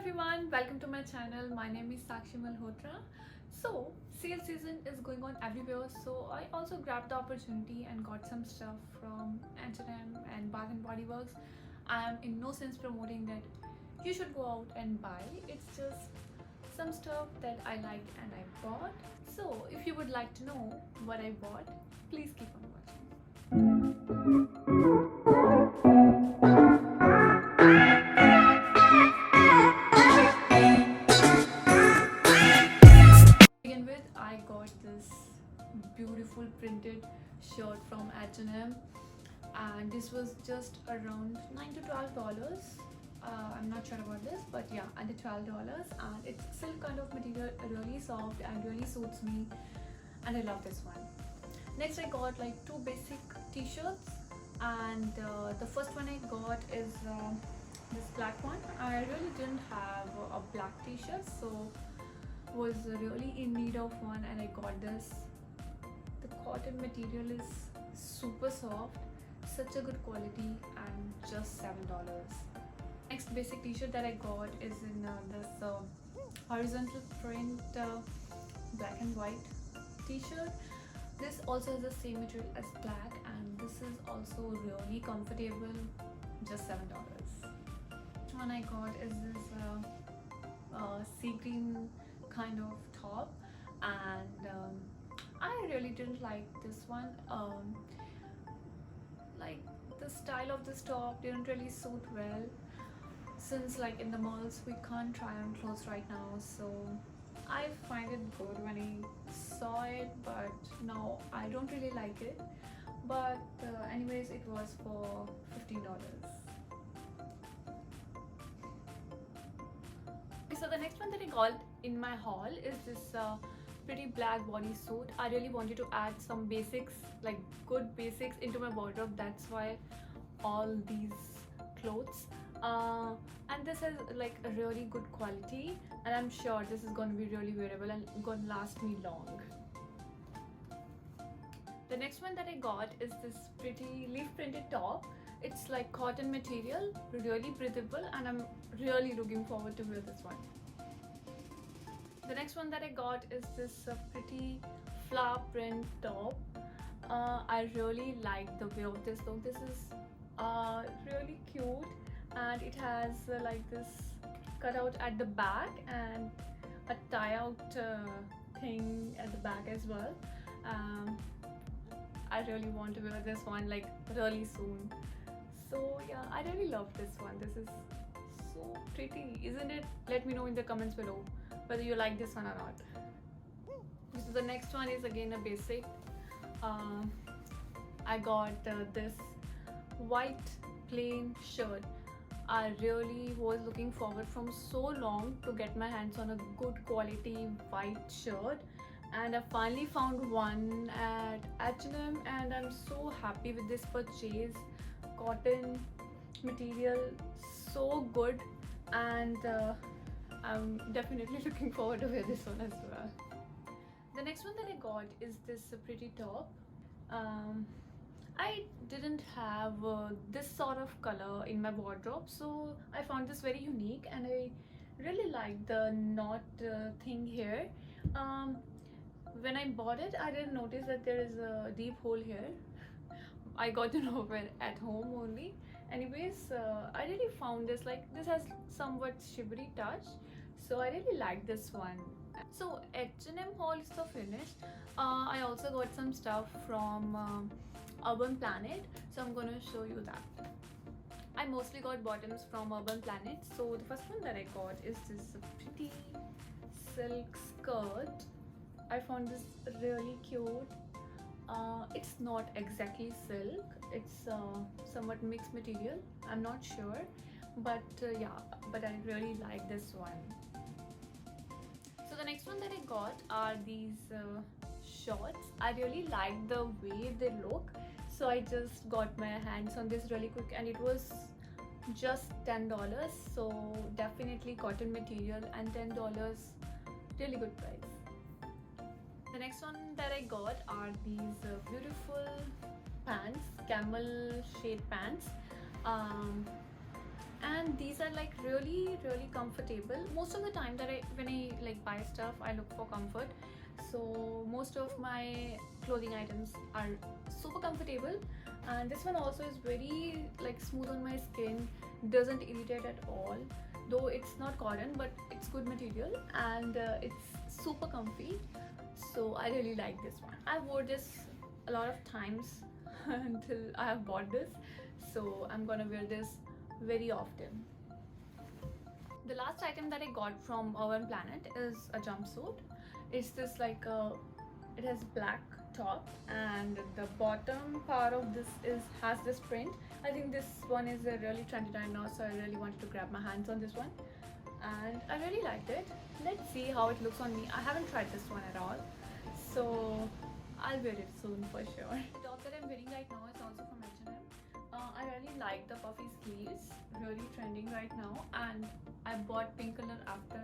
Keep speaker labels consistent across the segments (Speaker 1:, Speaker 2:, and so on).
Speaker 1: everyone, welcome to my channel. My name is Sakshi Malhotra. So sale season is going on everywhere, so I also grabbed the opportunity and got some stuff from H&M and Bath and Body Works. I am in no sense promoting that you should go out and buy. It's just some stuff that I liked and I bought. So if you would like to know what I bought, please keep on watching. Begin with, I got this beautiful printed shirt from H&M, and this was just around $9 to $12. I'm not sure about this, but yeah, under $12, and it's silk kind of material, really soft and really suits me, and I love this one. Next, I got like two basic t-shirts, and the first one I got is this black one. I really didn't have a black t-shirt, so was really in need of one, and I got this. The cotton material is super soft, such a good quality, and just $7. Next basic t-shirt that I got is in this horizontal print black and white t-shirt. This also has the same material as black, and this is also really comfortable, just $7. Next one I got is this sea green kind of top, and I really didn't like this one. Like, the style of this top didn't really suit well, since like in the malls we can't try on clothes right now, so I find it good when I saw it, but now I don't really like it. But anyways, it was for $15. So the next one that I got in my haul is this pretty black bodysuit. I really wanted to add some basics, like good basics, into my wardrobe. That's why all these clothes. And this is like a really good quality, and I'm sure this is going to be really wearable and going to last me long. The next one that I got is this pretty leaf printed top. It's like cotton material, really breathable, and I'm really looking forward to wear this one. The next one that I got is this pretty flower print top. I really like the way of this look. This is really cute, and it has like this cutout at the back and a tie out thing at the back as well. I really want to wear this one like really soon. So yeah, I really love this one. This is so pretty, isn't it? Let me know in the comments below whether you like this one or not. So the next one is again a basic. I got this white plain shirt. I really was looking forward from so long to get my hands on a good quality white shirt, and I finally found one at H&M, and I'm so happy with this purchase. Cotton material, so good, and I'm definitely looking forward to wear this one as well. The next one that I got is this pretty top. I didn't have this sort of color in my wardrobe, so I found this very unique, and I really like the knot thing here. When I bought it, I didn't notice that there is a deep hole here. I got to know when at home only. Anyways, I really found this, like, this has somewhat shivery touch, so I really like this one. So H&M haul is the finished. I also got some stuff from Urban Planet, so I'm gonna show you that. I mostly got bottoms from Urban Planet. So the first one that I got is this pretty silk skirt. I found this really cute. It's not exactly silk, it's somewhat mixed material, I'm not sure, but yeah, but I really like this one. So the next one that I got are these shorts. I really like the way they look, so I just got my hands on this really quick, and it was just $10, so definitely cotton material, and $10, really good price. The next one that I got are these beautiful pants, camel shade pants, and these are like really comfortable. Most of the time that when I like buy stuff, I look for comfort. So most of my clothing items are super comfortable, and this one also is very like smooth on my skin, doesn't irritate at all, though it's not cotton, but it's good material, and it's super comfy. So I really like this one. I wore this a lot of times until I have bought this, so I'm gonna wear this very often. The last item that I got from Urban Planet is a jumpsuit. It's this like it has black top, and the bottom part of this is has this print. I think this one is really trendy right now, so I really wanted to grab my hands on this one, and I really liked it. Let's see how it looks on me. I haven't tried this one at all, so I'll wear it soon for sure. The top that I'm wearing right now is also from H&M. I really like the puffy sleeves, really trending right now, and I bought pink color after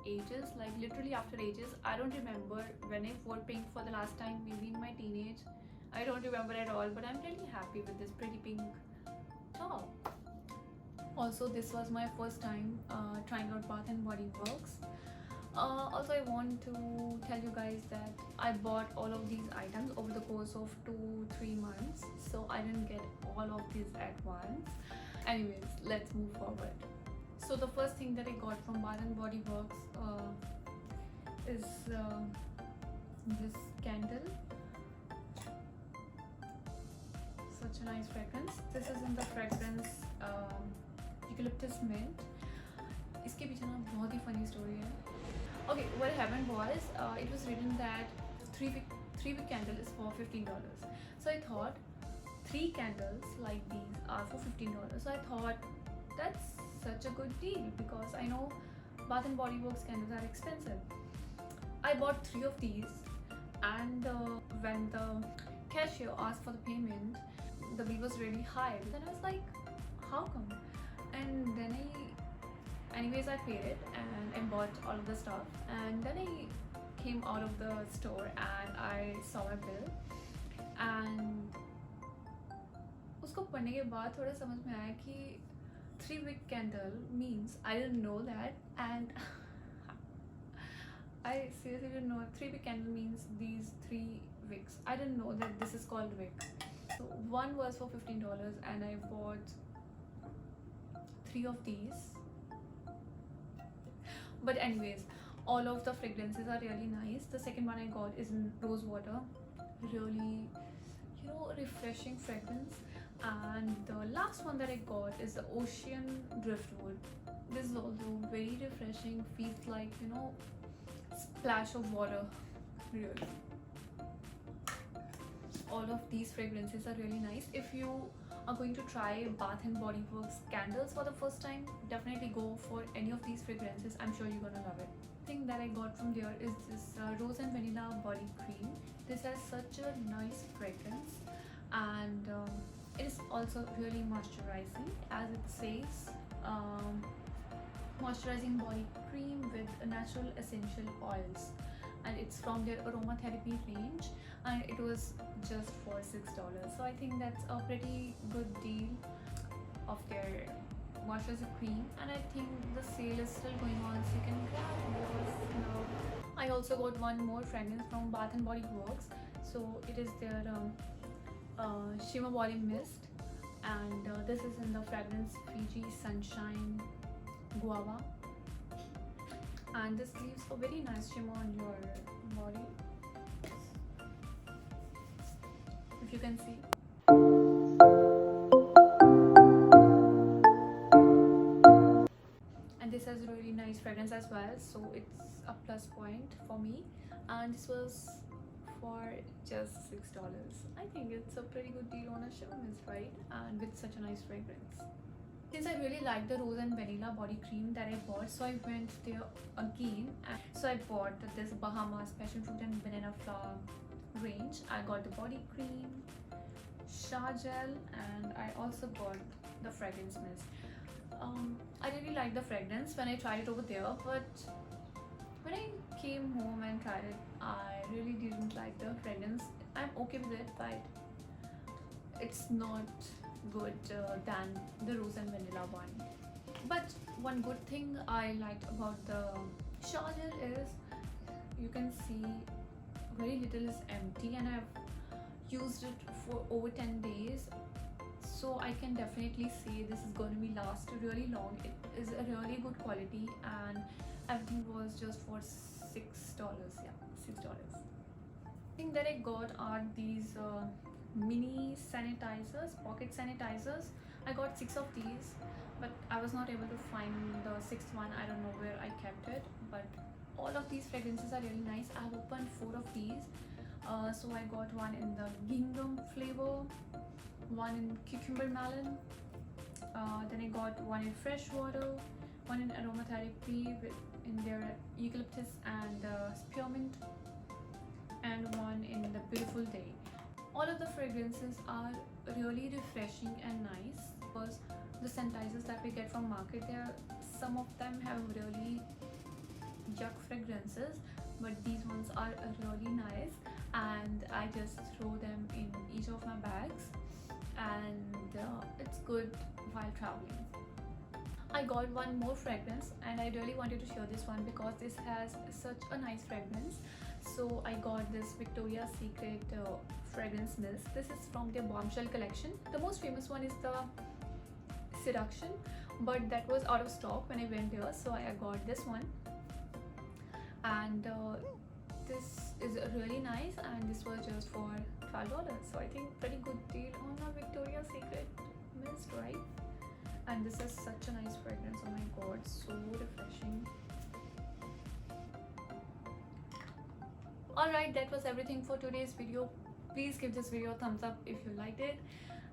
Speaker 1: ages, like literally after ages. I don't remember when I wore pink for the last time, maybe in my teenage. I don't remember at all, but I'm really happy with this pretty pink top. Also, this was my first time trying out Bath and Body Works. Also, I want to tell you guys that I bought all of these items over the course of 2-3 months, so I didn't get all of these at once. Anyways, let's move forward. So the first thing that I got from Bath and Body Works is this candle. Such a nice fragrance. This is in the fragrance eucalyptus mint. इसके पीछे ना बहुत ही funny story है. Okay, what happened was it was written that 3-wick candle is for $15. So I thought 3 candles like these are for $15. So I thought that's such a good deal because I know Bath and Body Works candles are expensive. I bought 3 of these, and when the cashier asked for the payment, the bill was really high. Then I was like, how come? And then anyways I paid it and I bought all of the stuff, and then I came out of the store and I saw my bill, and उसको पढ़ने के बाद थोड़ा समझ में आया कि 3-wick candle means, I didn't know that, and I seriously didn't know 3-wick candle means these 3 wicks. I didn't know that this is called wick. So one was for $15 and I bought 3 of these. But anyways, all of the fragrances are really nice. The second one I got is in rose water, really, you know, refreshing fragrance. And the last one that I got is the ocean driftwood. This is also very refreshing, feels like, you know, splash of water, really. All of these fragrances are really nice. If you are going to try Bath and Body Works candles for the first time, definitely go for any of these fragrances. I'm sure you're gonna love it. The thing that I got from there is this rose and vanilla body cream. This has such a nice fragrance, and it is also really moisturizing, as it says, moisturizing body cream with natural essential oils, and it's from their aromatherapy range, and it was just for $6. So I think that's a pretty good deal of their moisturizer cream, and I think the sale is still going on, so you can grab yours now. I also got one more fragrance from Bath and Body Works. So it is their shimmer body mist, and this is in the fragrance Fiji Sunshine Guava, and this leaves a very nice shimmer on your body, if you can see. And this has really nice fragrance as well, so it's a plus point for me, and this was for just $6. I think it's a pretty good deal on a shimmer mist, right? And with such a nice fragrance. Since I really like the rose and vanilla body cream that I bought, so I went there again, and so I bought this Bahamas passion fruit and banana flower range. I got the body cream, shower gel, and I also got the fragrance mist. I really like the fragrance when I tried it over there, but when I came home and tried it, I really didn't like the fragrance. I'm okay with it, but it's not good than the rose and vanilla one. But one good thing I liked about the charger is you can see very little is empty, and I've used it for over 10 days, so I can definitely say this is going to be last really long. It is a really good quality, and everything was just for $6. Yeah, $6. Thing that I got are these mini sanitizers, pocket sanitizers. I got 6 of these, but I was not able to find the sixth one. I don't know where I kept it, but all of these fragrances are really nice. I've opened 4 of these. So I got one in the gingham flavor, one in cucumber melon, then I got one in fresh water, one in aromatherapy in their eucalyptus and spearmint, and one in the beautiful day. All of the fragrances are really refreshing and nice, because the sanitizers that we get from market, there some of them have really yuck fragrances, but these ones are really nice, and I just throw them in each of my bags, and it's good while traveling. I got one more fragrance, and I really wanted to share this one because this has such a nice fragrance. So I got this Victoria's Secret fragrance mist. This is from their Bombshell collection. The most famous one is the Seduction, but that was out of stock when I went there, so I got this one. And this is really nice, and this was just for $12, so I think pretty good deal on a Victoria's Secret mist, right? And this is such a nice fragrance. Oh my god, so refreshing. Alright, that was everything for today's video. Please give this video a thumbs up if you liked it,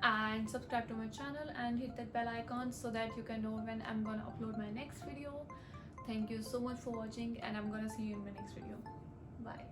Speaker 1: and subscribe to my channel and hit that bell icon so that you can know when I'm gonna upload my next video. Thank you so much for watching, and I'm gonna see you in my next video. Bye.